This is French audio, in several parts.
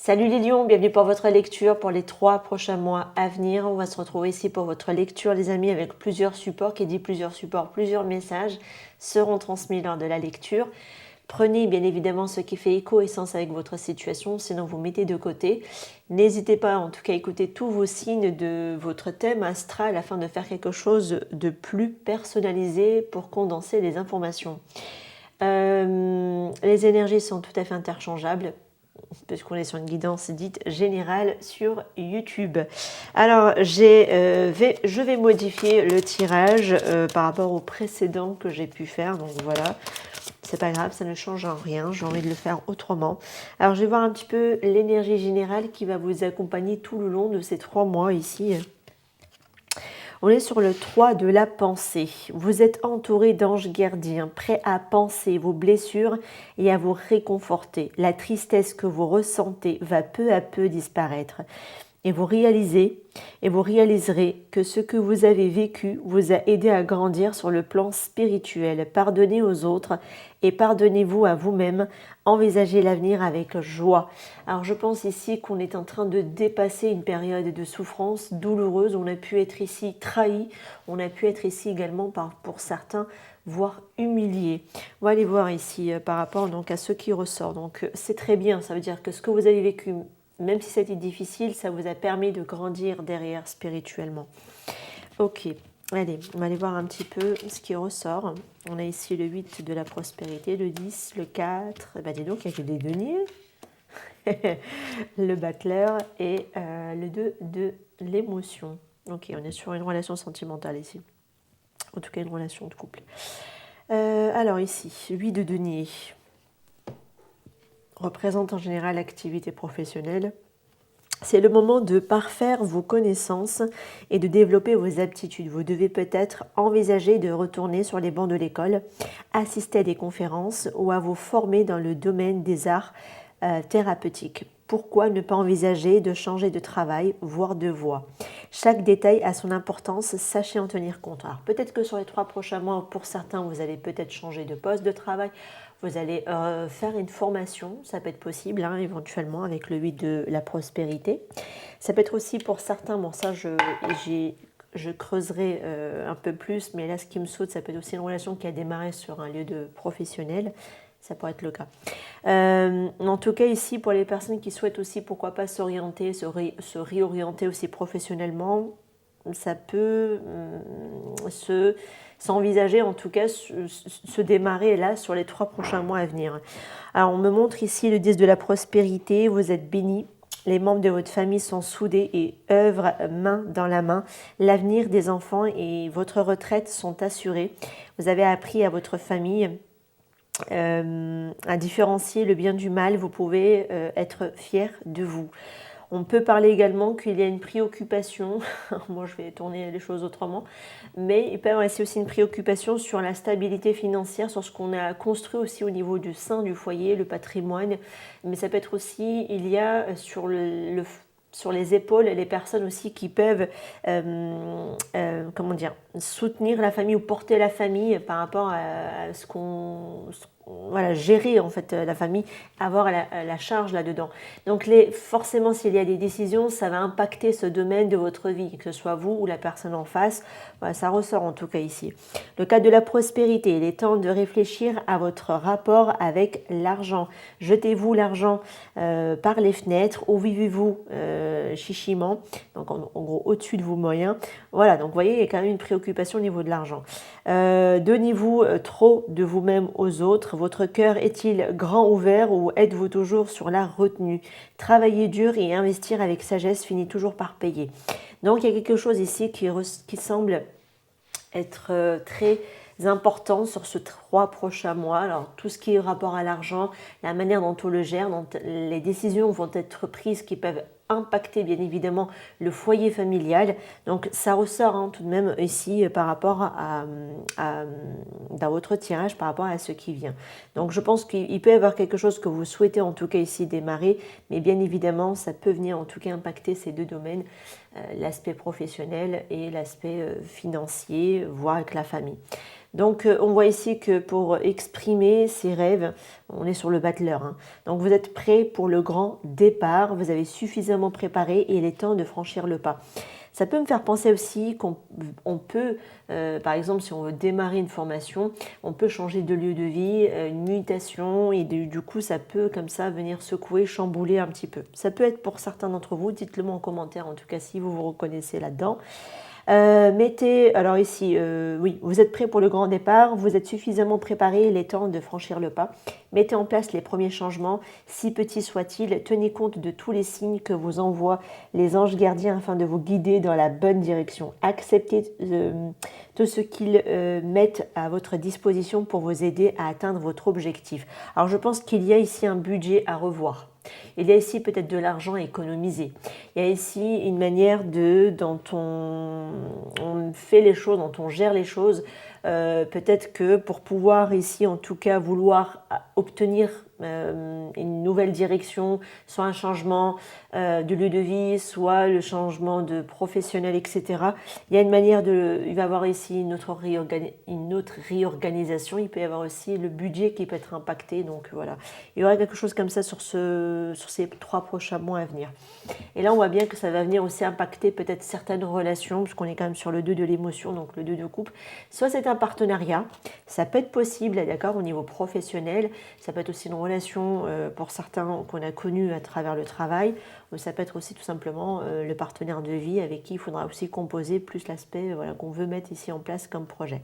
Salut les lions, bienvenue pour votre lecture pour les 3 prochains mois à venir. On va se retrouver ici pour votre lecture les amis avec plusieurs supports. Qui dit plusieurs supports, plusieurs messages seront transmis lors de la lecture. Prenez bien évidemment ce qui fait écho et sens avec votre situation, sinon vous mettez de côté. N'hésitez pas en tout cas à écouter tous vos signes de votre thème astral afin de faire quelque chose de plus personnalisé pour condenser les informations. Les énergies sont tout à fait interchangeables, puisqu'on est sur une guidance dite générale sur YouTube. Alors, je vais modifier le tirage par rapport au précédent que j'ai pu faire. Donc voilà, c'est pas grave, ça ne change en rien. J'ai envie de le faire autrement. Alors, je vais voir un petit peu l'énergie générale qui va vous accompagner tout le long de ces 3 mois ici. On est sur le 3 de la pensée. Vous êtes entouré d'anges gardiens, prêts à penser vos blessures et à vous réconforter. La tristesse que vous ressentez va peu à peu disparaître. Et vous réaliserez que ce que vous avez vécu vous a aidé à grandir sur le plan spirituel. Pardonnez aux autres et pardonnez-vous à vous-même. Envisagez l'avenir avec joie. Alors je pense ici qu'on est en train de dépasser une période de souffrance douloureuse. On a pu être ici trahi, on a pu être ici également pour certains voire humilié. On va aller voir ici par rapport donc à ce qui ressort. Donc c'est très bien, ça veut dire que ce que vous avez vécu, même si c'était difficile, ça vous a permis de grandir derrière spirituellement. Ok, allez, on va aller voir un petit peu ce qui ressort. On a ici le 8 de la prospérité, le 10, le 4, dis donc, il y a que des deniers. Le battleur et le 2 de l'émotion. Ok, on est sur une relation sentimentale ici. En tout cas, une relation de couple. Alors ici, 8 de denier représente en général l'activité professionnelle. C'est le moment de parfaire vos connaissances et de développer vos aptitudes. Vous devez peut-être envisager de retourner sur les bancs de l'école, assister à des conférences ou à vous former dans le domaine des arts thérapeutiques. Pourquoi ne pas envisager de changer de travail, voire de voie? Chaque détail a son importance, sachez en tenir compte. Alors peut-être que sur les 3 prochains mois, pour certains, vous allez peut-être changer de poste de travail, vous allez faire une formation, ça peut être possible, éventuellement avec le 8 de la prospérité. Ça peut être aussi pour certains, bon ça je creuserai un peu plus, mais là ce qui me saute, ça peut être aussi une relation qui a démarré sur un lieu de professionnel. Ça pourrait être le cas. En tout cas, ici, pour les personnes qui souhaitent aussi, pourquoi pas, s'orienter, se réorienter aussi professionnellement, ça peut s'envisager, en tout cas, se démarrer là sur les 3 prochains mois à venir. Alors, on me montre ici le 10 de la prospérité, vous êtes bénis. Les membres de votre famille sont soudés et œuvrent main dans la main. L'avenir des enfants et votre retraite sont assurés. Vous avez appris à votre famille à différencier le bien du mal, vous pouvez être fier de vous. On peut parler également qu'il y a une préoccupation, moi je vais tourner les choses autrement, mais il peut y avoir aussi une préoccupation sur la stabilité financière, sur ce qu'on a construit aussi au niveau du sein du foyer, le patrimoine, mais ça peut être aussi, il y a sur sur les épaules les personnes aussi qui peuvent soutenir la famille ou porter la famille par rapport à ce qu'on gérer en fait la famille, avoir la charge là-dedans. Donc forcément s'il y a des décisions, ça va impacter ce domaine de votre vie, que ce soit vous ou la personne en face. Voilà, ça ressort en tout cas ici. Le cas de la prospérité, il est temps de réfléchir à votre rapport avec l'argent. Jetez-vous l'argent par les fenêtres ou vivez-vous chichiment, donc en gros au-dessus de vos moyens. Voilà, donc vous voyez, il y a quand même une préoccupation au niveau de l'argent. Donnez-vous trop de vous-même aux autres. Votre cœur est-il grand ouvert ou êtes-vous toujours sur la retenue? Travailler dur et investir avec sagesse finit toujours par payer. Donc il y a quelque chose ici qui semble être très important sur ce 3 prochains mois. Alors tout ce qui est rapport à l'argent, la manière dont on le gère, dont les décisions vont être prises qui peuvent impacter bien évidemment le foyer familial. Donc ça ressort tout de même ici par rapport dans votre tirage, par rapport à ce qui vient. Donc je pense qu'il peut y avoir quelque chose que vous souhaitez en tout cas ici démarrer, mais bien évidemment ça peut venir en tout cas impacter ces 2 domaines, l'aspect professionnel et l'aspect financier, voire avec la famille. Donc on voit ici que pour exprimer ses rêves, on est sur le battleur, hein. Donc vous êtes prêt pour le grand départ, vous avez suffisamment préparé et il est temps de franchir le pas. Ça peut me faire penser aussi qu'on peut, par exemple, si on veut démarrer une formation, on peut changer de lieu de vie, une mutation, et du coup, ça peut comme ça venir secouer, chambouler un petit peu. Ça peut être pour certains d'entre vous, dites-le moi en commentaire, en tout cas si vous vous reconnaissez là-dedans. Mettez, alors ici, oui, vous êtes prêt pour le grand départ, vous êtes suffisamment préparé, il est temps de franchir le pas. Mettez en place les premiers changements, si petits soient-ils, tenez compte de tous les signes que vous envoient les anges gardiens afin de vous guider dans la bonne direction. Acceptez tout ce qu'ils mettent à votre disposition pour vous aider à atteindre votre objectif. Alors je pense qu'il y a ici un budget à revoir. Il y a ici peut-être de l'argent à économiser. Il y a ici une manière dont on fait les choses, dont on gère les choses. Peut-être que pour pouvoir ici, en tout cas, vouloir obtenir une nouvelle direction, soit un changement de lieu de vie, soit le changement de professionnel, etc. Il y a une manière il va y avoir ici une autre réorganisation. Il peut y avoir aussi le budget qui peut être impacté. Donc voilà, il y aura quelque chose comme ça sur ces 3 prochains mois à venir. Et là, on voit bien que ça va venir aussi impacter peut-être certaines relations, puisqu'on est quand même sur le 2 de l'émotion, donc le 2 de couple. Soit c'est un partenariat, ça peut être possible, d'accord, au niveau professionnel. Ça peut être aussi une relation pour certains qu'on a connus à travers le travail. Ou ça peut être aussi tout simplement le partenaire de vie avec qui il faudra aussi composer plus l'aspect qu'on veut mettre ici en place comme projet.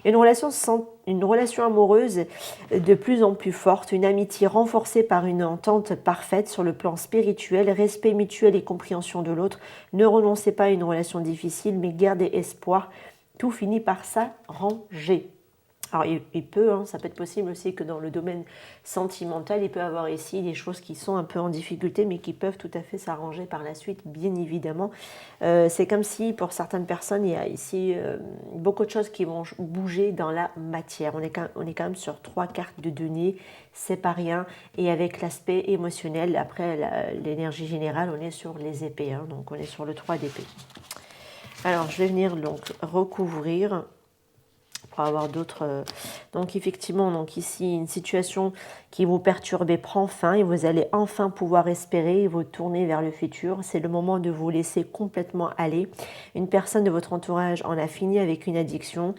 Une relation amoureuse de plus en plus forte, une amitié renforcée par une entente parfaite sur le plan spirituel, respect mutuel et compréhension de l'autre. Ne renoncez pas à une relation difficile, mais gardez espoir. Tout finit par s'arranger. Alors, il peut, ça peut être possible aussi que dans le domaine sentimental, il peut y avoir ici des choses qui sont un peu en difficulté, mais qui peuvent tout à fait s'arranger par la suite, bien évidemment. C'est comme si, pour certaines personnes, il y a ici beaucoup de choses qui vont bouger dans la matière. On est quand même sur 3 cartes de denier, c'est pas rien. Et avec l'aspect émotionnel, après l'énergie générale, on est sur les épées, hein, donc on est sur le 3 d'épée. Alors, je vais venir donc recouvrir pour avoir d'autres. Donc effectivement, donc ici, une situation qui vous perturbait prend fin et vous allez enfin pouvoir espérer et vous tourner vers le futur. C'est le moment de vous laisser complètement aller. Une personne de votre entourage en a fini avec une addiction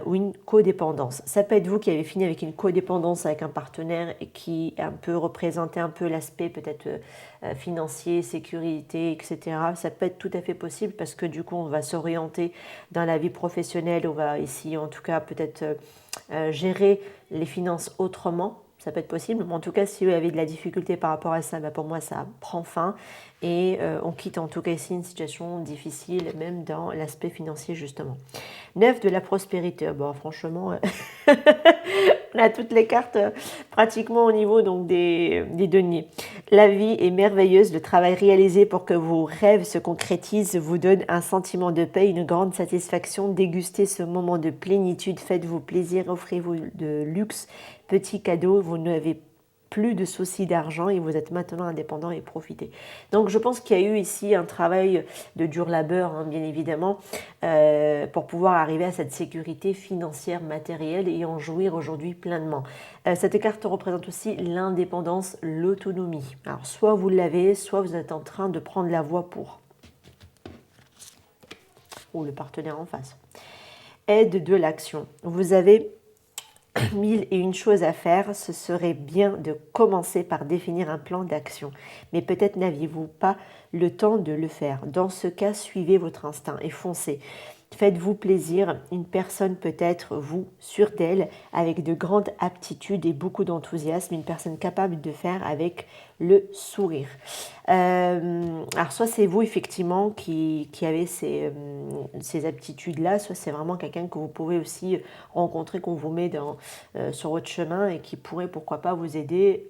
ou une codépendance. Ça peut être vous qui avez fini avec une codépendance avec un partenaire et qui un peu représentait un peu l'aspect peut-être financier, sécurité, etc. Ça peut être tout à fait possible parce que du coup, on va s'orienter dans la vie professionnelle. On va ici, en tout cas, peut-être gérer les finances autrement. Ça peut être possible, mais en tout cas, si vous avez de la difficulté par rapport à ça, pour moi, ça prend fin et on quitte en tout cas ici une situation difficile, même dans l'aspect financier, justement. 9 de la prospérité. Bon, franchement, on a toutes les cartes pratiquement au niveau donc, des deniers. La vie est merveilleuse, le travail réalisé pour que vos rêves se concrétisent vous donne un sentiment de paix, une grande satisfaction. Dégustez ce moment de plénitude, faites-vous plaisir, offrez-vous de luxe, petits cadeaux, vous n'avez plus de soucis d'argent et vous êtes maintenant indépendant et profitez. Donc je pense qu'il y a eu ici un travail de dur labeur, hein, bien évidemment, pour pouvoir arriver à cette sécurité financière matérielle et en jouir aujourd'hui pleinement. Cette carte représente aussi l'indépendance, l'autonomie. Alors soit vous l'avez, soit vous êtes en train de prendre la voie pour. Ou le partenaire en face. Aide de l'action. Vous avez 1001 choses à faire, ce serait bien de commencer par définir un plan d'action. Mais peut-être n'aviez-vous pas le temps de le faire. Dans ce cas, suivez votre instinct et foncez. Faites-vous plaisir, une personne peut être, vous, sûre d'elle, avec de grandes aptitudes et beaucoup d'enthousiasme, une personne capable de faire avec le sourire. Alors soit c'est vous effectivement qui avez ces aptitudes-là, soit c'est vraiment quelqu'un que vous pouvez aussi rencontrer, qu'on vous met sur votre chemin et qui pourrait pourquoi pas vous aider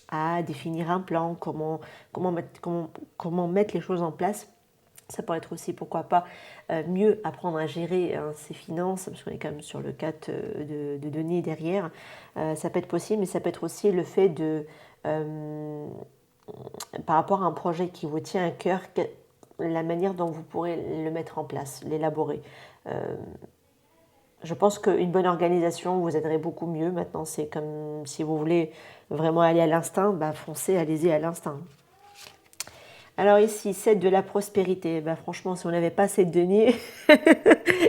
à définir un plan, comment mettre les choses en place. Ça pourrait être aussi, pourquoi pas, mieux apprendre à gérer ses finances, parce qu'on est quand même sur le 4 de deniers derrière. Ça peut être possible, mais ça peut être aussi le fait de, par rapport à un projet qui vous tient à cœur, la manière dont vous pourrez le mettre en place, l'élaborer. Je pense qu'une bonne organisation vous aiderait beaucoup mieux. Maintenant, c'est comme si vous voulez vraiment aller à l'instinct, bah foncez, allez-y à l'instinct. Alors ici, 7 de la prospérité. Bah franchement, si on n'avait pas cette denier,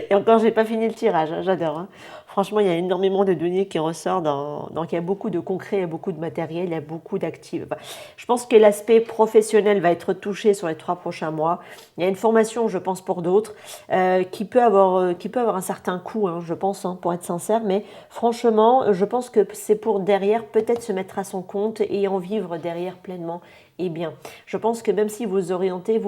et encore, j'ai pas fini le tirage, hein, j'adore. Hein. Franchement, il y a énormément de données qui ressortent. Donc, il y a beaucoup de concret, il y a beaucoup de matériel, il y a beaucoup d'actifs. Enfin, je pense que l'aspect professionnel va être touché sur les 3 prochains mois. Il y a une formation, je pense, pour d'autres, qui peut avoir un certain coût, hein, je pense, hein, pour être sincère. Mais franchement, je pense que c'est pour derrière peut-être se mettre à son compte et en vivre derrière pleinement et bien. Je pense que même si vous vous orientez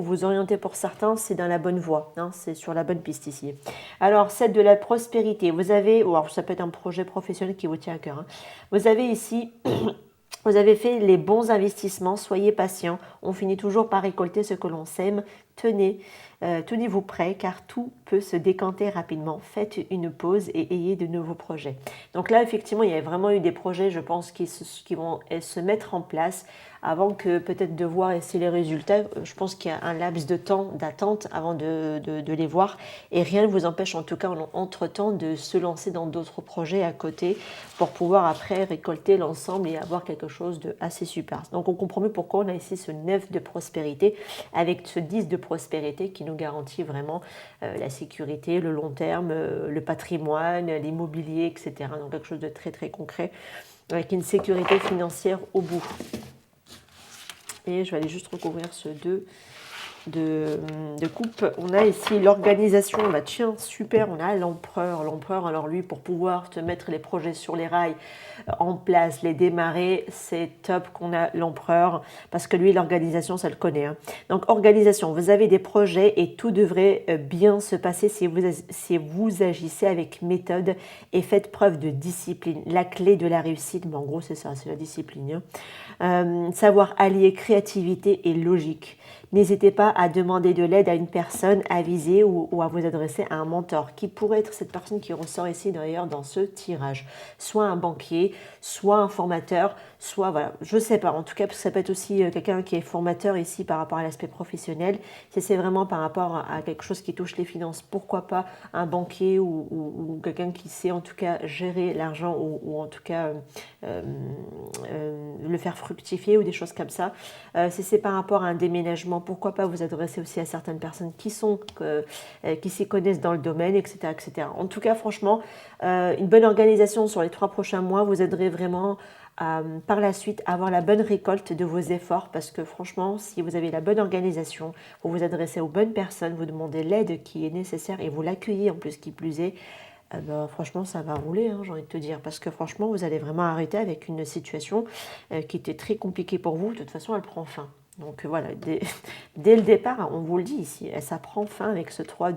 pour certains, c'est dans la bonne voie, hein, c'est sur la bonne piste ici. Alors, celle de la prospérité, vous avez, ou alors ça peut être un projet professionnel qui vous tient à cœur, hein. Vous avez ici, vous avez fait les bons investissements, soyez patient, on finit toujours par récolter ce que l'on sème, tenez-vous prêt car tout peut se décanter rapidement, faites une pause et ayez de nouveaux projets. Donc là, effectivement, il y a vraiment eu des projets, je pense, qui vont se mettre en place avant que peut-être de voir ici les résultats. Je pense qu'il y a un laps de temps d'attente avant de les voir et rien ne vous empêche en tout cas entre-temps de se lancer dans d'autres projets à côté pour pouvoir après récolter l'ensemble et avoir quelque chose de assez super. Donc on comprend mieux pourquoi on a ici ce 9 de prospérité avec ce 10 de prospérité qui nous garantit vraiment la sécurité, le long terme, le patrimoine, l'immobilier, etc. Donc quelque chose de très très concret avec une sécurité financière au bout. Et je vais aller juste recouvrir ce 2 de coupe. On a ici l'organisation, bah tiens, super, on a l'empereur. L'empereur, alors lui, pour pouvoir te mettre les projets sur les rails en place, les démarrer, c'est top qu'on a l'empereur, parce que lui, l'organisation, ça le connaît. Hein. Donc, organisation, vous avez des projets et tout devrait bien se passer si vous agissez avec méthode et faites preuve de discipline. La clé de la réussite, mais en gros, c'est ça, c'est la discipline. Hein. Savoir allier créativité et logique. N'hésitez pas à demander de l'aide à une personne avisée ou à vous adresser à un mentor, qui pourrait être cette personne qui ressort ici d'ailleurs dans ce tirage. Soit un banquier, soit un formateur, soit, voilà, je ne sais pas, en tout cas, parce que ça peut être aussi quelqu'un qui est formateur ici par rapport à l'aspect professionnel. Si c'est vraiment par rapport à quelque chose qui touche les finances, pourquoi pas un banquier ou quelqu'un qui sait en tout cas gérer l'argent ou en tout cas le faire fructifier ou des choses comme ça. Si c'est par rapport à un déménagement, pourquoi pas vous adresser aussi à certaines personnes qui s'y connaissent dans le domaine, etc., etc. En tout cas, franchement, une bonne organisation sur les 3 prochains mois vous aiderait vraiment par la suite à avoir la bonne récolte de vos efforts parce que franchement, si vous avez la bonne organisation, vous vous adressez aux bonnes personnes, vous demandez l'aide qui est nécessaire et vous l'accueillez en plus qui plus est, franchement, ça va rouler, hein, j'ai envie de te dire, parce que franchement, vous allez vraiment arrêter avec une situation qui était très compliquée pour vous. De toute façon, elle prend fin. Donc voilà, dès le départ, on vous le dit ici, ça prend fin avec ce 3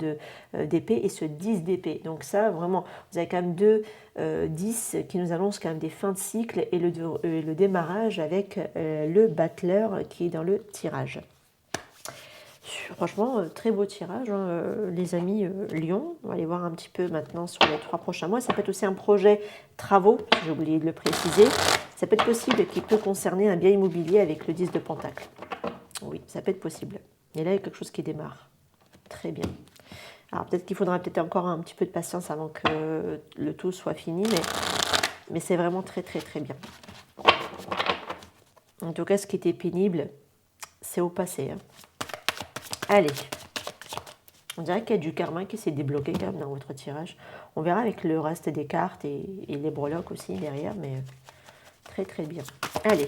d'épée et ce 10 d'épée. Donc ça, vraiment, vous avez quand même 10 qui nous annoncent quand même des fins de cycle et le démarrage avec le battleur qui est dans le tirage. Franchement, très beau tirage, hein, les amis Lion. On va aller voir un petit peu maintenant sur les 3 prochains mois. Ça peut être aussi un projet travaux, j'ai oublié de le préciser. Ça peut être possible qu'il peut concerner un bien immobilier avec le 10 de Pentacle. Oui, ça peut être possible. Et là, il y a quelque chose qui démarre. Très bien. Alors peut-être qu'il faudra peut-être encore un petit peu de patience avant que le tout soit fini, mais c'est vraiment très très très bien. En tout cas, ce qui était pénible, c'est au passé. Hein. Allez, on dirait qu'il y a du karma qui s'est débloqué quand même dans votre tirage. On verra avec le reste des cartes et les breloques aussi derrière, mais très très bien. Allez.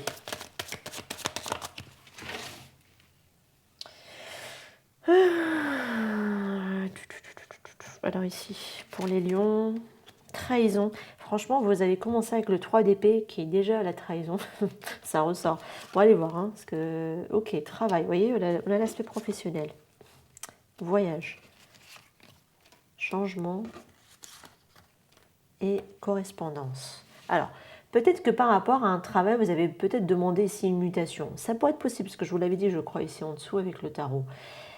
Alors ici, pour les lions, trahison. Franchement, vous avez commencé avec le 3 d'épée qui est déjà à la trahison. Ça ressort. Bon, allez voir. Hein, parce que, ok, travail. Vous voyez, on a l'aspect professionnel. Voyage. Changement. Et correspondance. Alors, peut-être que par rapport à un travail, vous avez peut-être demandé ici une mutation. Ça pourrait être possible, parce que je vous l'avais dit, je crois, ici en dessous avec le tarot.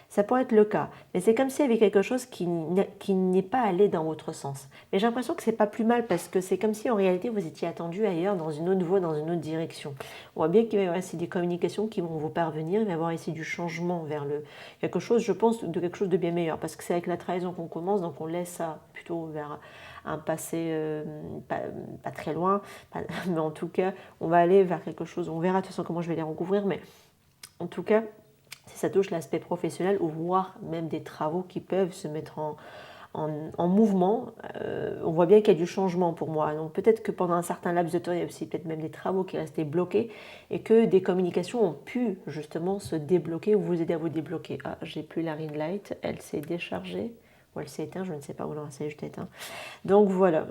Ça pourrait être le cas, mais c'est comme s'il y avait quelque chose qui n'est pas allé dans votre sens. Mais j'ai l'impression que c'est pas plus mal parce que c'est comme si en réalité vous étiez attendu ailleurs, dans une autre voie, dans une autre direction. On voit bien qu'il va y avoir ici des communications qui vont vous parvenir, il va y avoir ici du changement vers quelque chose, je pense, de quelque chose de bien meilleur, parce que c'est avec la trahison qu'on commence, donc on laisse ça plutôt vers un passé pas très loin, mais en tout cas, on va aller vers quelque chose, on verra de toute façon comment je vais les recouvrir, mais en tout cas, si ça touche l'aspect professionnel ou voire même des travaux qui peuvent se mettre en mouvement, on voit bien qu'il y a du changement pour moi. Donc peut-être que pendant un certain laps de temps, il y a aussi peut-être même des travaux qui restaient bloqués et que des communications ont pu justement se débloquer ou vous aider à vous débloquer. Ah, j'ai plus la ring light, elle s'est déchargée ou elle s'est éteinte, je ne sais pas, ou non, elle s'est juste éteinte. Donc voilà,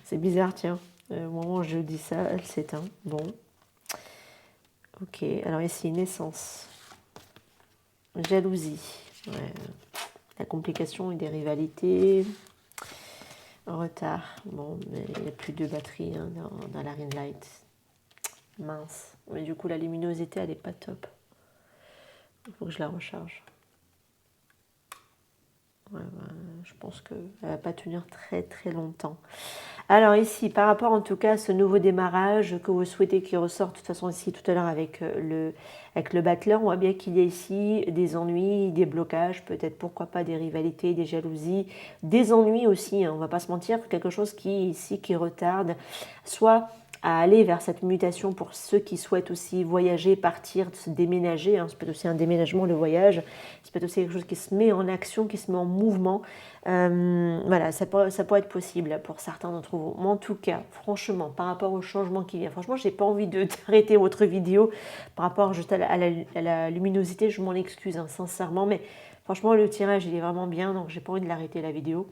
c'est bizarre, tiens. Au moment où je dis ça, elle s'éteint. Bon, ok, alors ici, naissance, jalousie, ouais. La complication et des rivalités, retard. Bon, mais il n'y a plus de batterie hein, dans la ring light. Mince. Mais du coup, la luminosité, elle n'est pas top. Il faut que je la recharge. Ouais, je pense qu'elle ne va pas tenir très très longtemps. Alors ici, par rapport en tout cas à ce nouveau démarrage que vous souhaitez qui ressort, de toute façon ici tout à l'heure avec le battleur, on voit bien qu'il y a ici des ennuis, des blocages, peut-être pourquoi pas des rivalités, des jalousies, des ennuis aussi, hein, on ne va pas se mentir, quelque chose qui ici qui retarde, soit à aller vers cette mutation pour ceux qui souhaitent aussi voyager, partir, se déménager, hein, ça peut être aussi un déménagement, le voyage, ça peut être aussi quelque chose qui se met en action, qui se met en mouvement. Voilà, ça pourrait être possible pour certains d'entre vous. Mais en tout cas, franchement, par rapport au changement qui vient, franchement, j'ai pas envie d'arrêter votre vidéo par rapport juste à la luminosité, je m'en excuse hein, sincèrement, mais franchement, le tirage, il est vraiment bien, donc j'ai pas envie de l'arrêter la vidéo.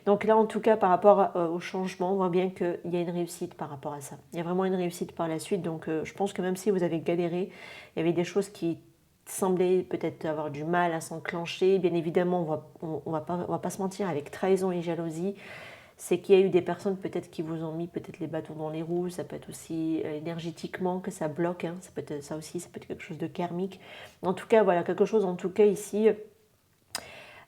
Donc là, en tout cas, par rapport au changement, on voit bien qu'il y a une réussite par rapport à ça. Il y a vraiment une réussite par la suite, donc je pense que même si vous avez galéré, il y avait des choses qui semblaient peut-être avoir du mal à s'enclencher. Bien évidemment, on va pas se mentir, avec trahison et jalousie, c'est qu'il y a eu des personnes peut-être qui vous ont mis peut-être les bâtons dans les roues, ça peut être aussi énergétiquement que ça bloque, hein. Ça peut être ça aussi, ça peut être quelque chose de karmique. En tout cas, voilà, quelque chose en tout cas ici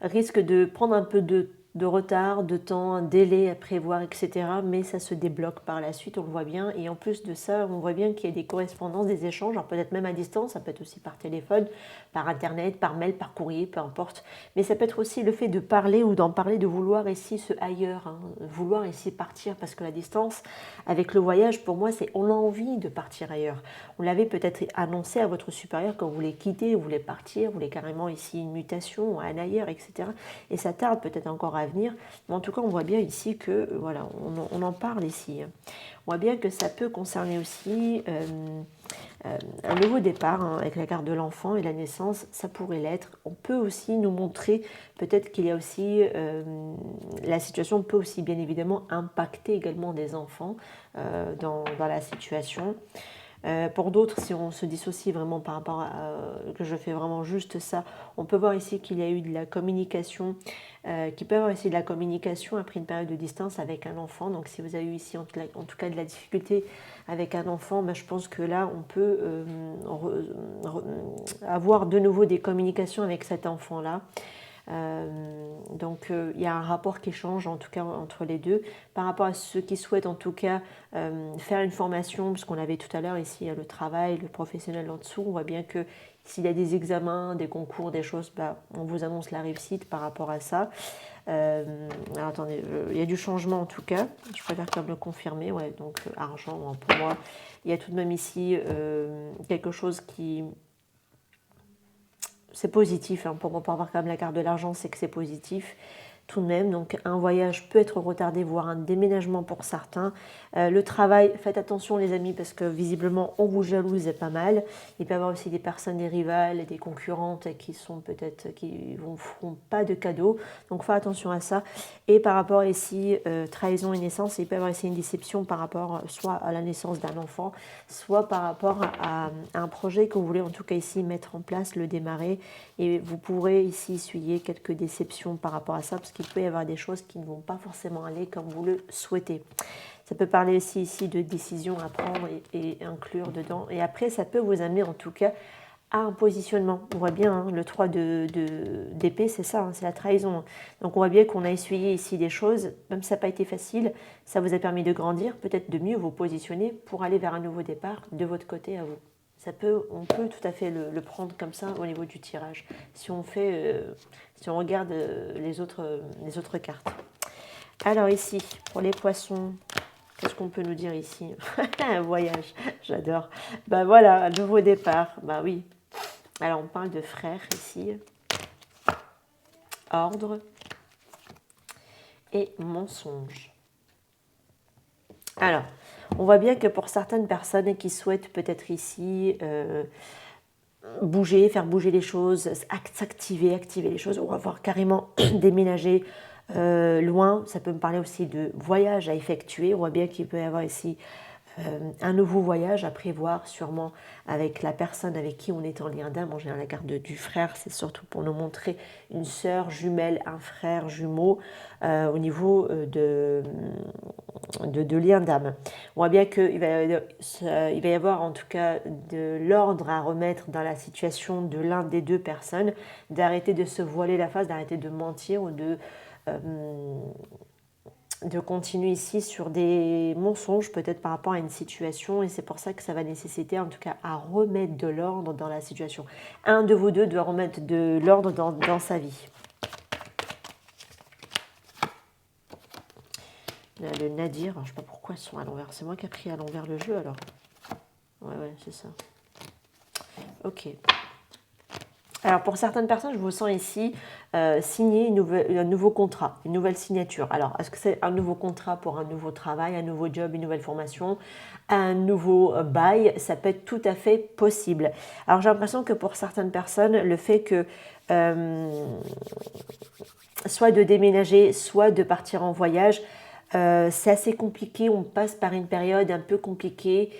risque de prendre un peu de retard, de temps, un délai à prévoir, etc. Mais ça se débloque par la suite, on le voit bien. Et en plus de ça, on voit bien qu'il y a des correspondances, des échanges, alors peut-être même à distance, ça peut être aussi par téléphone, par internet, par mail, par courrier, peu importe. Mais ça peut être aussi le fait de parler ou d'en parler, de vouloir ici ce ailleurs, hein, vouloir ici partir, parce que la distance, avec le voyage, pour moi, c'est on a envie de partir ailleurs. On l'avait peut-être annoncé à votre supérieur quand vous voulez quitter, vous voulez partir, vous voulez carrément ici une mutation, un ailleurs, etc. Et ça tarde peut-être encore à venir, mais en tout cas on voit bien ici que, voilà, on en parle ici. On voit bien que ça peut concerner aussi un nouveau départ hein, avec la carte de l'enfant et la naissance, ça pourrait l'être. On peut aussi nous montrer, peut-être qu'il y a aussi, la situation peut aussi bien évidemment impacter également des enfants dans la situation. Pour d'autres, si on se dissocie vraiment par rapport à que je fais vraiment juste ça, on peut voir ici qu'il y a eu de la communication, qu'il peut y avoir ici de la communication après une période de distance avec un enfant. Donc si vous avez eu ici en tout cas de la difficulté avec un enfant, ben, je pense que là on peut avoir de nouveau des communications avec cet enfant-là. Donc il y a un rapport qui change en tout cas entre les deux par rapport à ceux qui souhaitent en tout cas faire une formation, parce qu'on avait tout à l'heure ici le travail, le professionnel en dessous, on voit bien que s'il y a des examens, des concours, des choses, bah, on vous annonce la réussite par rapport à ça. Alors attendez, il y a du changement en tout cas, je préfère quand même le confirmer, ouais, donc argent, pour moi, il y a tout de même ici quelque chose qui... C'est positif, hein, pour moi, pour avoir quand même la carte de l'argent, c'est que c'est positif tout de même. Donc un voyage peut être retardé, voire un déménagement pour certains. Le travail, faites attention les amis, parce que visiblement on vous jalouse pas mal. Il peut y avoir aussi des personnes, des rivales, des concurrentes qui sont peut-être, qui ne feront pas de cadeaux. Donc faites attention à ça. Et par rapport ici, trahison et naissance, il peut y avoir ici une déception par rapport soit à la naissance d'un enfant, soit par rapport à un projet que vous voulez en tout cas ici mettre en place, le démarrer. Et vous pourrez ici essuyer quelques déceptions par rapport à ça, parce qu'il peut y avoir des choses qui ne vont pas forcément aller comme vous le souhaitez. Ça peut parler aussi ici de décisions à prendre et inclure dedans. Et après, ça peut vous amener en tout cas à un positionnement. On voit bien, hein, le 3 d'épée, c'est ça, hein, c'est la trahison. Donc on voit bien qu'on a essuyé ici des choses, même si ça n'a pas été facile, ça vous a permis de grandir, peut-être de mieux vous positionner pour aller vers un nouveau départ de votre côté à vous. On peut tout à fait le prendre comme ça au niveau du tirage, si on regarde les autres cartes. Alors ici, pour les poissons, qu'est-ce qu'on peut nous dire ici? Un voyage, j'adore. Ben voilà, un nouveau départ. Bah oui. Alors on parle de frères ici. Ordre et mensonge. Alors, on voit bien que pour certaines personnes qui souhaitent peut-être ici bouger, faire bouger les choses, s'activer, activer les choses, on va voir carrément déménager loin. Ça peut me parler aussi de voyage à effectuer. On voit bien qu'il peut y avoir ici un nouveau voyage à prévoir, sûrement avec la personne avec qui on est en lien d'âme. En général, la carte du frère, c'est surtout pour nous montrer une sœur jumelle, un frère jumeau au niveau de lien d'âme. On voit bien qu'il va y avoir en tout cas de l'ordre à remettre dans la situation de l'un des deux personnes, d'arrêter de se voiler la face, d'arrêter de mentir ou de continuer ici sur des mensonges peut-être par rapport à une situation, et c'est pour ça que ça va nécessiter en tout cas à remettre de l'ordre dans la situation. Un de vous deux doit remettre de l'ordre dans sa vie. Le Nadir, alors je ne sais pas pourquoi ils sont à l'envers, c'est moi qui ai pris à l'envers le jeu alors. Ouais, c'est ça. Ok. Alors pour certaines personnes, je vous sens ici signer un nouveau contrat, une nouvelle signature. Alors est-ce que c'est un nouveau contrat pour un nouveau travail, un nouveau job, une nouvelle formation, un nouveau bail? Ça peut être tout à fait possible. Alors j'ai l'impression que pour certaines personnes, le fait que soit de déménager, soit de partir en voyage, c'est assez compliqué. On passe par une période un peu compliquée.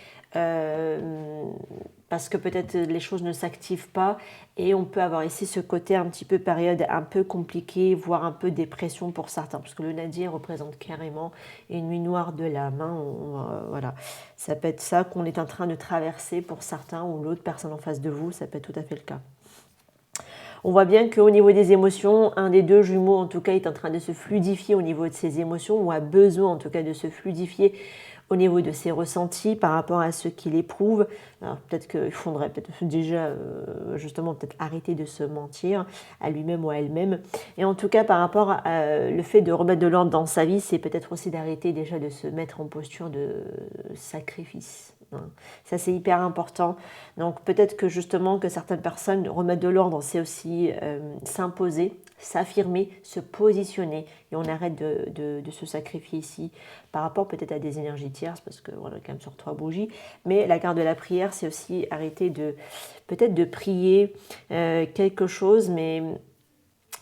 Parce que peut-être les choses ne s'activent pas et on peut avoir ici ce côté un petit peu période un peu compliquée, voire un peu dépression pour certains, parce que le Nadir représente carrément une nuit noire de l'âme. Voilà. Ça peut être ça qu'on est en train de traverser pour certains ou l'autre personne en face de vous, ça peut être tout à fait le cas. On voit bien qu'au niveau des émotions, un des deux jumeaux en tout cas est en train de se fluidifier au niveau de ses émotions ou a besoin en tout cas de se fluidifier au niveau de ses ressentis par rapport à ce qu'il éprouve. Alors peut-être qu'il faudrait peut-être déjà justement peut-être arrêter de se mentir à lui-même ou à elle-même. Et en tout cas par rapport à le fait de remettre de l'ordre dans sa vie, c'est peut-être aussi d'arrêter déjà de se mettre en posture de sacrifice. Ça c'est hyper important. Donc peut-être que justement que certaines personnes remettent de l'ordre, c'est aussi s'imposer, s'affirmer, se positionner, et on arrête de se sacrifier ici par rapport peut-être à des énergies tierces, parce que voilà, quand même sur 3 bougies. Mais la carte de la prière, c'est aussi arrêter peut-être de prier quelque chose, mais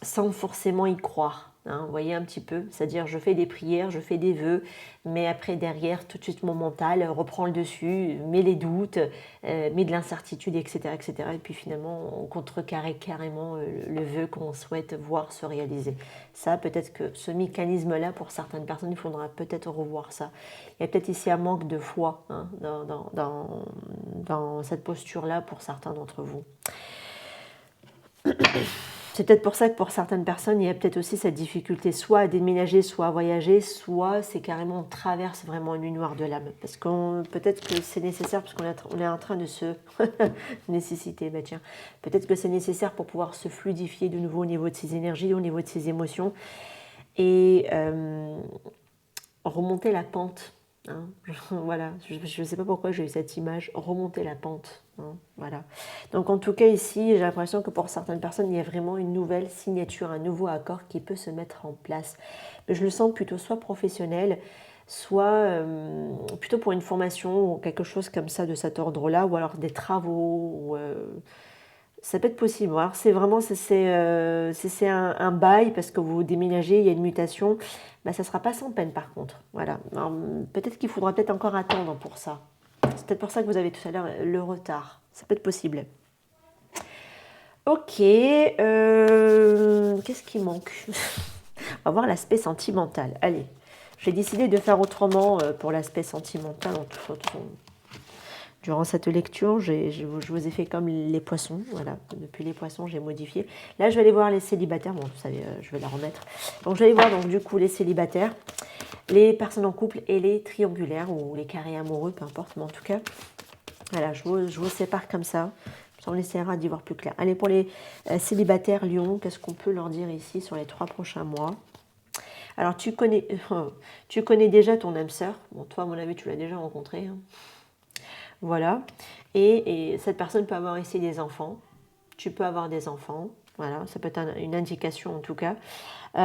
sans forcément y croire. Vous voyez un petit peu, c'est-à-dire je fais des prières, je fais des vœux, mais après derrière tout de suite mon mental reprend le dessus, met les doutes, met de l'incertitude, etc., etc. Et puis finalement on contrecarre carrément le vœu qu'on souhaite voir se réaliser. Ça, peut-être que ce mécanisme-là, pour certaines personnes, il faudra peut-être revoir ça. Il y a peut-être ici un manque de foi dans cette posture-là pour certains d'entre vous. C'est peut-être pour ça que pour certaines personnes, il y a peut-être aussi cette difficulté, soit à déménager, soit à voyager, soit c'est carrément on traverse vraiment une nuit noire de l'âme. Parce que peut-être que c'est nécessaire, parce qu'on est en train de se nécessiter, tiens, peut-être que c'est nécessaire pour pouvoir se fluidifier de nouveau au niveau de ses énergies, au niveau de ses émotions, et remonter la pente. Voilà, je ne sais pas pourquoi j'ai eu cette image, remonter la pente. Voilà. Donc en tout cas ici, j'ai l'impression que pour certaines personnes, il y a vraiment une nouvelle signature, un nouveau accord qui peut se mettre en place. Mais je le sens plutôt soit professionnel, soit plutôt pour une formation ou quelque chose comme ça de cet ordre-là, ou alors des travaux. Ça peut être possible. Alors c'est vraiment c'est un bail parce que vous déménagez, il y a une mutation, ça ne sera pas sans peine par contre. Voilà. Peut-être qu'il faudra peut-être encore attendre pour ça. C'est peut-être pour ça que vous avez tout à l'heure le retard. Ça peut être possible. Ok. Qu'est-ce qui manque? On va voir l'aspect sentimental. Allez. J'ai décidé de faire autrement pour l'aspect sentimental. Durant cette lecture, je vous ai fait comme les poissons. Voilà, depuis les poissons, j'ai modifié. Là, je vais aller voir les célibataires. Bon, vous savez, je vais la remettre. Donc, je vais aller voir donc, du coup les célibataires, les personnes en couple et les triangulaires ou les carrés amoureux, peu importe. Mais en tout cas, voilà, je vous sépare comme ça. On essaiera d'y voir plus clair. Allez, pour les célibataires Lion, qu'est-ce qu'on peut leur dire ici sur les 3 prochains mois? Alors, tu connais déjà ton âme sœur. Bon, toi, à mon avis, tu l'as déjà rencontré. Hein. Voilà. Et cette personne peut avoir ici des enfants. Tu peux avoir des enfants. Voilà, ça peut être une indication en tout cas. Et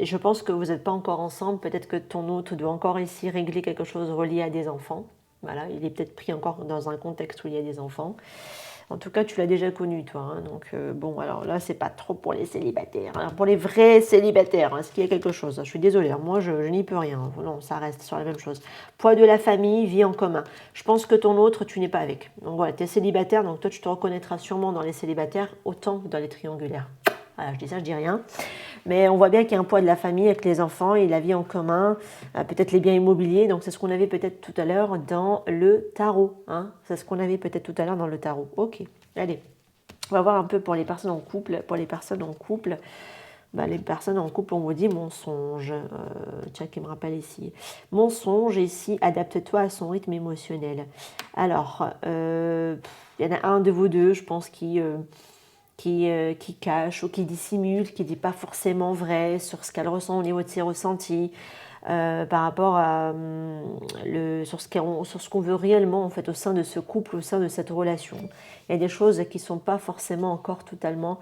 je pense que vous n'êtes pas encore ensemble. Peut-être que ton hôte doit encore ici régler quelque chose relié à des enfants. Voilà, il est peut-être pris encore dans un contexte où il y a des enfants. En tout cas, tu l'as déjà connu, toi. Hein, donc, bon, alors là, c'est pas trop pour les célibataires. Alors, pour les vrais célibataires, est-ce qu'il y a quelque chose? Je suis désolée, hein, moi, je n'y peux rien. Non, ça reste sur la même chose. Poids de la famille, vie en commun. Je pense que ton autre, tu n'es pas avec. Donc, voilà, tu es célibataire, donc toi, tu te reconnaîtras sûrement dans les célibataires autant que dans les triangulaires. Voilà, je dis ça, je dis rien. Mais on voit bien qu'il y a un poids de la famille avec les enfants et la vie en commun, peut-être les biens immobiliers. Donc c'est ce qu'on avait peut-être tout à l'heure dans le tarot. Hein. C'est ce qu'on avait peut-être tout à l'heure dans le tarot. Ok, allez. On va voir un peu pour les personnes en couple. Pour les personnes en couple, les personnes en couple, on vous dit mensonge. Tiens, qui me rappelle ici. Mensonge, ici, adapte-toi à son rythme émotionnel. Alors, il y en a un de vous deux, je pense, qui cache ou qui dissimule, qui ne dit pas forcément vrai sur ce qu'elle ressent au niveau de ses ressentis, par rapport à sur ce qu'on veut réellement en fait, au sein de ce couple, au sein de cette relation. Il y a des choses qui ne sont pas forcément encore totalement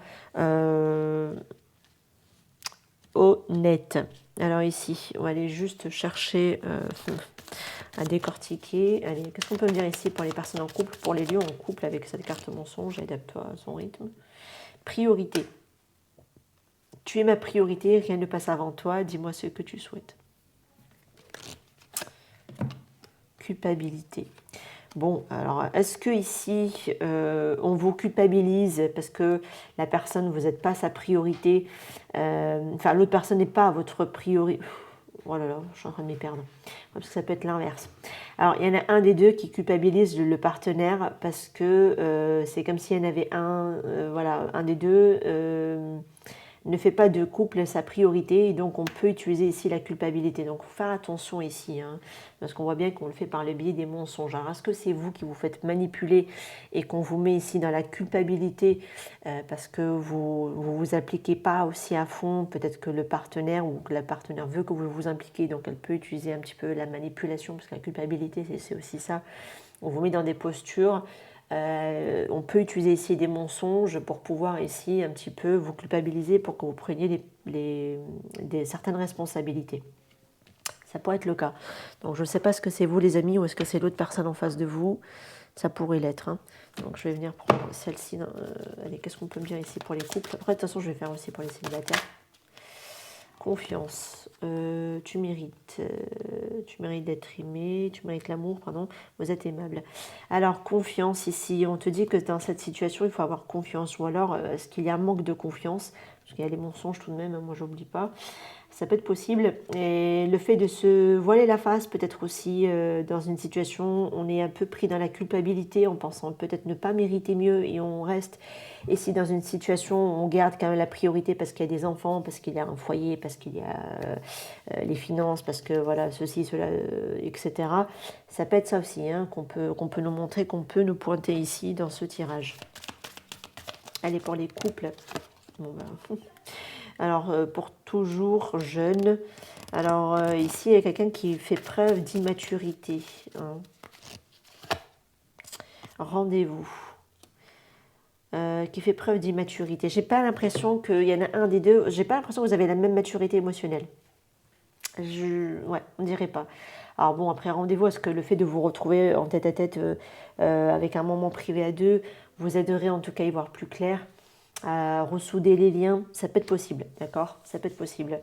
honnêtes. Alors ici, on va aller juste chercher à décortiquer. Allez, qu'est-ce qu'on peut me dire ici pour les personnes en couple, pour les lieux en couple avec cette carte mensonge, adapte-toi à son rythme. Priorité. Tu es ma priorité, rien ne passe avant toi, dis-moi ce que tu souhaites. Culpabilité. Bon, alors, est-ce que ici, on vous culpabilise parce que la personne, vous n'êtes pas sa priorité, l'autre personne n'est pas votre priorité. Oh là là, je suis en train de m'y perdre. Parce que ça peut être l'inverse. Alors, il y en a un des deux qui culpabilise le partenaire parce que c'est comme s'il y en avait un des deux ne fait pas de couple sa priorité et donc on peut utiliser ici la culpabilité. Donc, il faut faire attention ici, hein, parce qu'on voit bien qu'on le fait par le biais des mensonges. Alors, est-ce que c'est vous qui vous faites manipuler et qu'on vous met ici dans la culpabilité parce que vous vous appliquez pas aussi à fond, peut-être que le partenaire ou que la partenaire veut que vous vous impliquiez, donc elle peut utiliser un petit peu la manipulation, parce que la culpabilité, c'est aussi ça. On vous met dans des postures. On peut utiliser ici des mensonges pour pouvoir ici un petit peu vous culpabiliser pour que vous preniez certaines responsabilités. Ça pourrait être le cas. Donc je ne sais pas ce que c'est vous les amis ou est-ce que c'est l'autre personne en face de vous. Ça pourrait l'être. Hein. Donc je vais venir prendre celle-ci. Allez, qu'est-ce qu'on peut me dire ici pour les couples? Après de toute façon je vais faire aussi pour les célibataires. Confiance, tu mérites d'être aimé, tu mérites l'amour, pardon, vous êtes aimable. Alors, confiance ici, on te dit que dans cette situation, il faut avoir confiance. Ou alors, est-ce qu'il y a un manque de confiance? Parce qu'il y a les mensonges tout de même, hein, moi je n'oublie pas. Ça peut être possible. Et le fait de se voiler la face, peut-être aussi dans une situation, on est un peu pris dans la culpabilité en pensant peut-être ne pas mériter mieux et on reste. Et si dans une situation, on garde quand même la priorité parce qu'il y a des enfants, parce qu'il y a un foyer, parce qu'il y a les finances, parce que voilà, ceci, cela, etc. Ça peut être ça aussi, hein, qu'on peut nous montrer, qu'on peut nous pointer ici dans ce tirage. Allez, pour les couples. Bon, ben. Alors, pour toujours jeune, alors ici, il y a quelqu'un qui fait preuve d'immaturité. Hein. Rendez-vous. Qui fait preuve d'immaturité. J'ai pas l'impression qu'il y en a un des deux. J'ai pas l'impression que vous avez la même maturité émotionnelle. Ouais, on dirait pas. Alors bon, après rendez-vous, est-ce que le fait de vous retrouver en tête-à-tête avec un moment privé à deux vous aiderait en tout cas à y voir plus clair, à ressouder les liens? Ça peut être possible, d'accord? Ça peut être possible.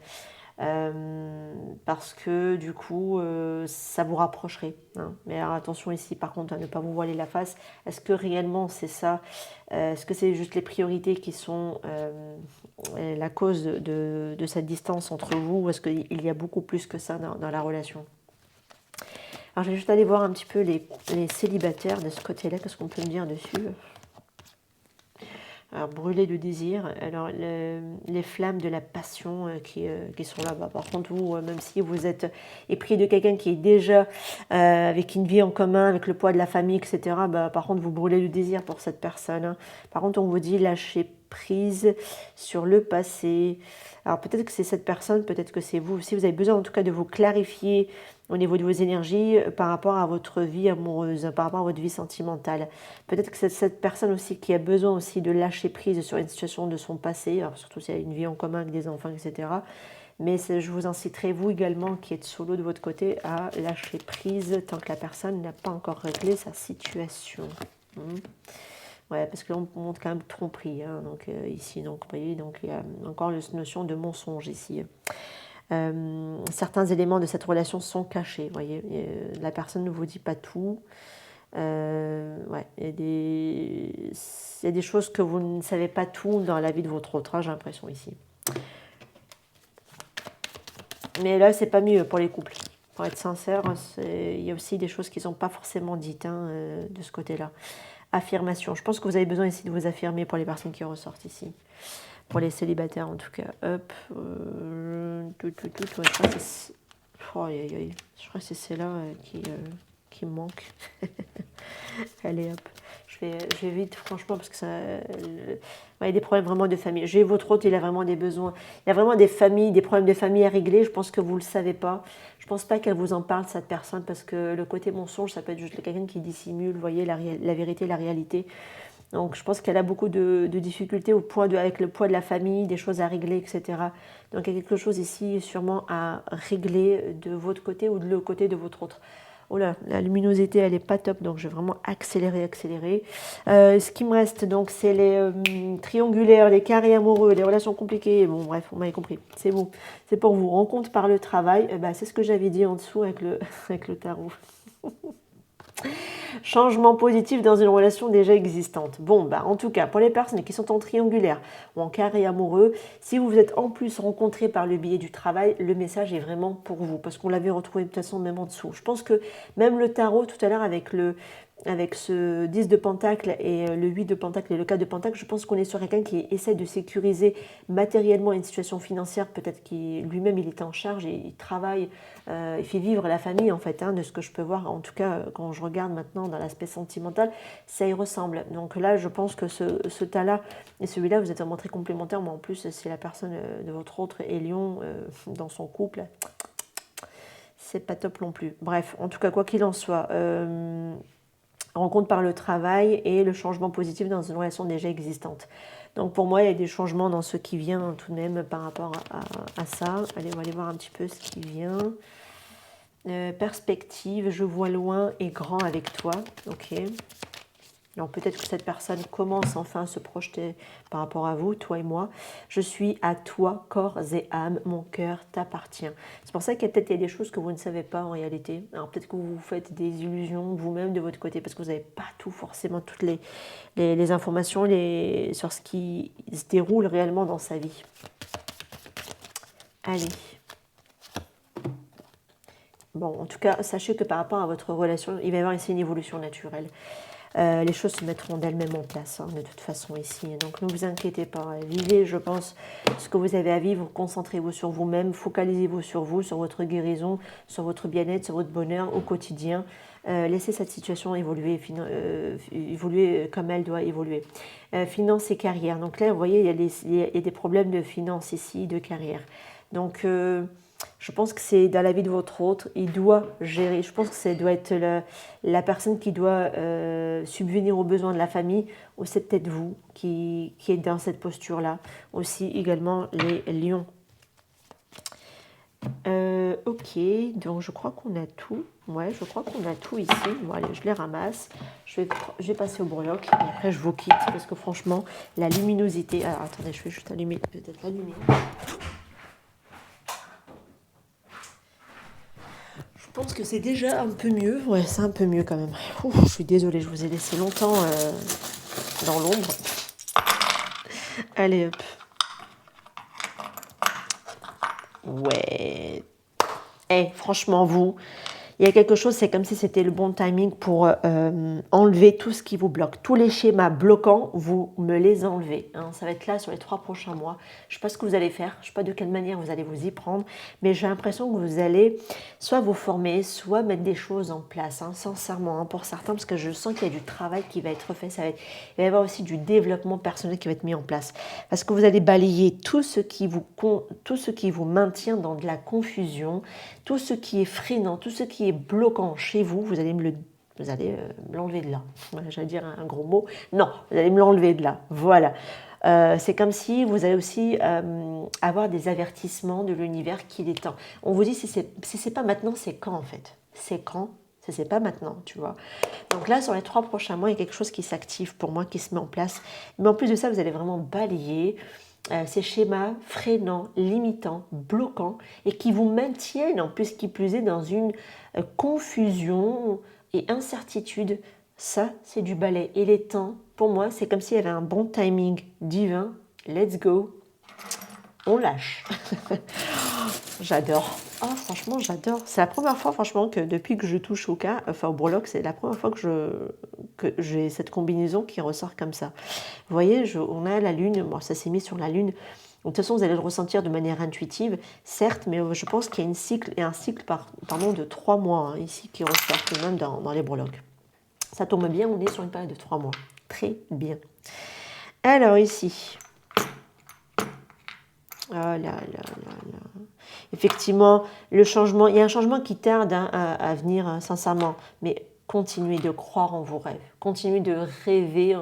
Parce que du coup, ça vous rapprocherait. Hein. Mais alors, attention ici, par contre, à ne pas vous voiler la face. Est-ce que réellement c'est ça? Est-ce que c'est juste les priorités qui sont la cause de cette distance entre vous? Ou est-ce qu'il y a beaucoup plus que ça dans la relation? Alors, je vais juste aller voir un petit peu les célibataires de ce côté-là. Qu'est-ce qu'on peut me dire dessus? Alors, brûler de désir. Alors, les flammes de la passion qui sont là-bas. Par contre, vous, même si vous êtes épris de quelqu'un qui est déjà avec une vie en commun, avec le poids de la famille, etc., par contre, vous brûlez de désir pour cette personne. Hein. Par contre, on vous dit lâchez prise sur le passé. Alors peut-être que c'est cette personne, peut-être que c'est vous. Si vous avez besoin en tout cas de vous clarifier au niveau de vos énergies par rapport à votre vie amoureuse, par rapport à votre vie sentimentale. Peut-être que c'est cette personne aussi qui a besoin aussi de lâcher prise sur une situation de son passé, alors surtout si elle a une vie en commun avec des enfants, etc. Mais je vous inciterai, vous également, qui êtes solo de votre côté, à lâcher prise tant que la personne n'a pas encore réglé sa situation. Ouais, parce que là, on montre quand même tromperie, hein, donc, ici. Donc, vous voyez, donc, il y a encore une notion de mensonge ici. Certains éléments de cette relation sont cachés, vous voyez. La personne ne vous dit pas tout. Ouais, il y a des choses que vous ne savez pas tout dans la vie de votre autre, hein, j'ai l'impression ici. Mais là, c'est pas mieux pour les couples. Pour être sincère, il y a aussi des choses qui ne sont pas forcément dites hein, de ce côté-là. Affirmation. Je pense que vous avez besoin ici de vous affirmer pour les personnes qui ressortent ici. Pour les célibataires en tout cas. Hop. Ouais, je crois que c'est celle-là qui me manque. Allez hop. Je vais vite franchement parce que ça... il y a des problèmes vraiment de famille. J'ai votre autre, il a vraiment des besoins. Il y a vraiment des familles, des problèmes de famille à régler. Je pense que vous ne le savez pas. Je ne pense pas qu'elle vous en parle, cette personne, parce que le côté mensonge, ça peut être juste quelqu'un qui dissimule, vous voyez, la vérité, la réalité. Donc je pense qu'elle a beaucoup de difficultés avec le poids de la famille, des choses à régler, etc. Donc il y a quelque chose ici sûrement à régler de votre côté ou de l'autre côté de votre autre. Oh là, la luminosité, elle n'est pas top, donc je vais vraiment accélérer. Ce qui me reste, donc, c'est les triangulaires, les carrés amoureux, les relations compliquées. Bon, bref, on m'avait compris. C'est vous. C'est pour vous. Rencontre par le travail. C'est ce que j'avais dit en dessous avec le tarot. Changement positif dans une relation déjà existante. Bon, en tout cas, pour les personnes qui sont en triangulaire ou en carré amoureux, si vous vous êtes en plus rencontrés par le biais du travail, le message est vraiment pour vous, parce qu'on l'avait retrouvé de toute façon même en dessous. Je pense que même le tarot tout à l'heure avec ce 10 de pentacle et le 8 de pentacle et le 4 de pentacle, je pense qu'on est sur quelqu'un qui essaie de sécuriser matériellement une situation financière, peut-être qu'il lui-même il est en charge et il travaille, il fait vivre la famille en fait, hein, de ce que je peux voir, en tout cas quand je regarde maintenant dans l'aspect sentimental, ça y ressemble. Donc là je pense que ce tas-là et celui-là vous êtes vraiment très complémentaires, mais en plus si la personne de votre autre est lion dans son couple, c'est pas top non plus. Bref, en tout cas quoi qu'il en soit... rencontre par le travail et le changement positif dans une relation déjà existante. Donc pour moi, il y a des changements dans ce qui vient tout de même par rapport à ça. Allez, on va aller voir un petit peu ce qui vient. Perspective, je vois loin et grand avec toi. Ok. Alors peut-être que cette personne commence enfin à se projeter par rapport à vous, toi et moi. Je suis à toi, corps et âme, mon cœur t'appartient. C'est pour ça qu'il y a peut-être des choses que vous ne savez pas en réalité. Alors peut-être que vous vous faites des illusions vous-même de votre côté parce que vous n'avez pas tout forcément, toutes les informations sur ce qui se déroule réellement dans sa vie. Allez. Bon, en tout cas, sachez que par rapport à votre relation, il va y avoir ici une évolution naturelle. Les choses se mettront d'elles-mêmes en place, hein, de toute façon ici. Donc ne vous inquiétez pas. Vivez, je pense, ce que vous avez à vivre. Concentrez-vous sur vous-même. Focalisez-vous sur vous, sur votre guérison, sur votre bien-être, sur votre bonheur au quotidien. Laissez cette situation évoluer comme elle doit évoluer. Finances et carrière. Donc là, vous voyez, il y a des problèmes de finances ici, de carrière. Donc... je pense que c'est dans la vie de votre autre, il doit gérer. Je pense que ça doit être la personne qui doit subvenir aux besoins de la famille, ou c'est peut-être vous qui êtes dans cette posture-là. Aussi également les lions. Ok, donc je crois qu'on a tout. Ouais, je crois qu'on a tout ici. Bon, allez, je les ramasse. Je vais passer au breloque et après je vous quitte parce que franchement, la luminosité... Alors attendez, je vais juste allumer peut-être la lumière. Je pense que c'est déjà un peu mieux. Ouais, c'est un peu mieux quand même. Ouf, je suis désolée, je vous ai laissé longtemps dans l'ombre. Allez, hop. Ouais. Franchement, vous, Il y a quelque chose, c'est comme si c'était le bon timing pour enlever tout ce qui vous bloque. Tous les schémas bloquants, vous me les enlevez. Hein. Ça va être là sur les 3 prochains mois. Je ne sais pas ce que vous allez faire, je ne sais pas de quelle manière vous allez vous y prendre, mais j'ai l'impression que vous allez soit vous former, soit mettre des choses en place, hein, sincèrement, hein, pour certains, parce que je sens qu'il y a du travail qui va être fait. Il va y avoir aussi du développement personnel qui va être mis en place. Parce que vous allez balayer tout ce qui vous maintient dans de la confusion, tout ce qui est freinant, tout ce qui est bloquant chez vous, vous allez me l'enlever de là. Voilà, j'allais dire un gros mot. Non, vous allez me l'enlever de là. Voilà. C'est comme si vous allez aussi avoir des avertissements de l'univers qu'il est temps. On vous dit si c'est pas maintenant, c'est quand en fait. C'est quand, c'est pas maintenant, tu vois. Donc là, sur les 3 prochains mois, il y a quelque chose qui s'active pour moi, qui se met en place. Mais en plus de ça, vous allez vraiment balayer ces schémas freinants, limitants, bloquants et qui vous maintiennent, en plus qui plus est, dans une confusion et incertitude. Ça, c'est du balai. Et les temps, pour moi, c'est comme s'il y avait un bon timing divin. Let's go. On lâche. J'adore. Oh, franchement, j'adore. C'est la première fois, franchement, que depuis que je touche au cas, enfin au breloque, c'est la première fois que j'ai cette combinaison qui ressort comme ça. Vous voyez, on a la lune, bon, ça s'est mis sur la lune. De toute façon, vous allez le ressentir de manière intuitive, certes, mais je pense qu'il y a un cycle de 3 mois hein, ici qui ressort tout de même dans les breloques. Ça tombe bien, on est sur une période de 3 mois. Très bien. Alors ici. Oh là là là là. Effectivement, le changement, il y a un changement qui tarde hein, à venir, hein, sincèrement, mais continuez de croire en vos rêves, continuez de rêver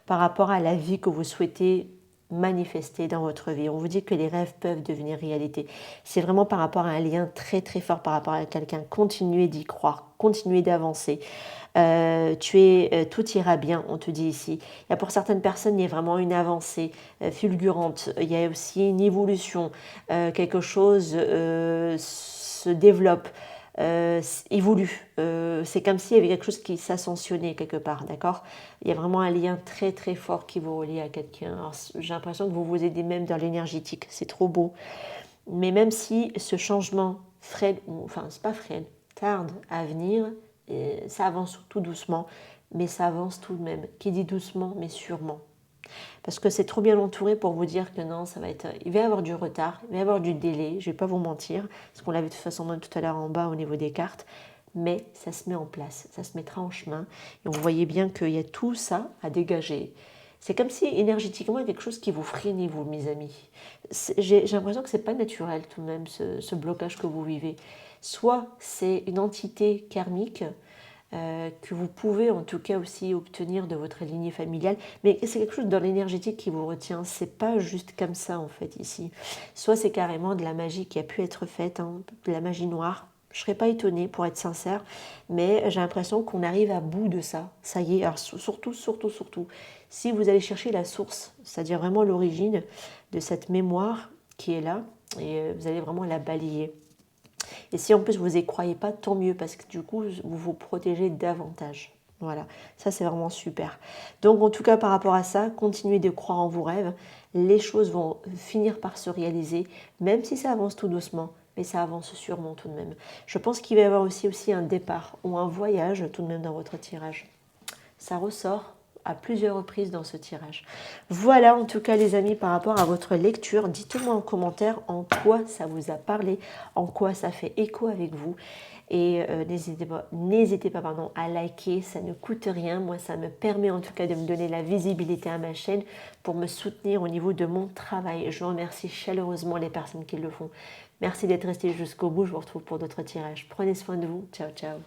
par rapport à la vie que vous souhaitez manifester dans votre vie. On vous dit que les rêves peuvent devenir réalité. C'est vraiment par rapport à un lien très très fort par rapport à quelqu'un. Continuez d'y croire, continuez d'avancer. Tout ira bien, on te dit ici. Il y a pour certaines personnes, il y a vraiment une avancée fulgurante. Il y a aussi une évolution. Quelque chose se développe, évolue. C'est comme s'il y avait quelque chose qui s'ascensionnait quelque part, d'accord? Il y a vraiment un lien très très fort qui vous relie à quelqu'un. J'ai l'impression que vous vous aidez même dans l'énergétique. C'est trop beau. Mais même si ce changement freine, enfin c'est pas freine, tarde à venir, ça avance tout doucement, mais ça avance tout de même. Qui dit doucement, mais sûrement. Parce que c'est trop bien entouré pour vous dire que non, il va y avoir du retard, il va y avoir du délai, je ne vais pas vous mentir, parce qu'on l'avait de toute façon tout à l'heure en bas au niveau des cartes, mais ça se met en place, ça se mettra en chemin. Et vous voyez bien qu'il y a tout ça à dégager. C'est comme si énergétiquement, il y a quelque chose qui vous freinait, vous, mes amis. J'ai l'impression que ce n'est pas naturel tout de même, ce blocage que vous vivez. Soit c'est une entité karmique, que vous pouvez en tout cas aussi obtenir de votre lignée familiale, mais c'est quelque chose dans l'énergétique qui vous retient, c'est pas juste comme ça en fait ici. Soit c'est carrément de la magie qui a pu être faite, hein, de la magie noire. Je ne serais pas étonnée pour être sincère, mais j'ai l'impression qu'on arrive à bout de ça. Ça y est, alors surtout, si vous allez chercher la source, c'est-à-dire vraiment l'origine de cette mémoire qui est là, et vous allez vraiment la balayer. Et si en plus vous n'y croyez pas, tant mieux, parce que du coup, vous vous protégez davantage. Voilà, ça c'est vraiment super. Donc en tout cas, par rapport à ça, continuez de croire en vos rêves. Les choses vont finir par se réaliser, même si ça avance tout doucement, mais ça avance sûrement tout de même. Je pense qu'il va y avoir aussi un départ ou un voyage tout de même dans votre tirage. Ça ressort à plusieurs reprises dans ce tirage. Voilà en tout cas les amis par rapport à votre lecture. Dites-moi en commentaire en quoi ça vous a parlé, en quoi ça fait écho avec vous. Et n'hésitez pas à liker, ça ne coûte rien. Moi, ça me permet en tout cas de me donner la visibilité à ma chaîne pour me soutenir au niveau de mon travail. Je remercie chaleureusement les personnes qui le font. Merci d'être resté jusqu'au bout. Je vous retrouve pour d'autres tirages. Prenez soin de vous. Ciao, ciao.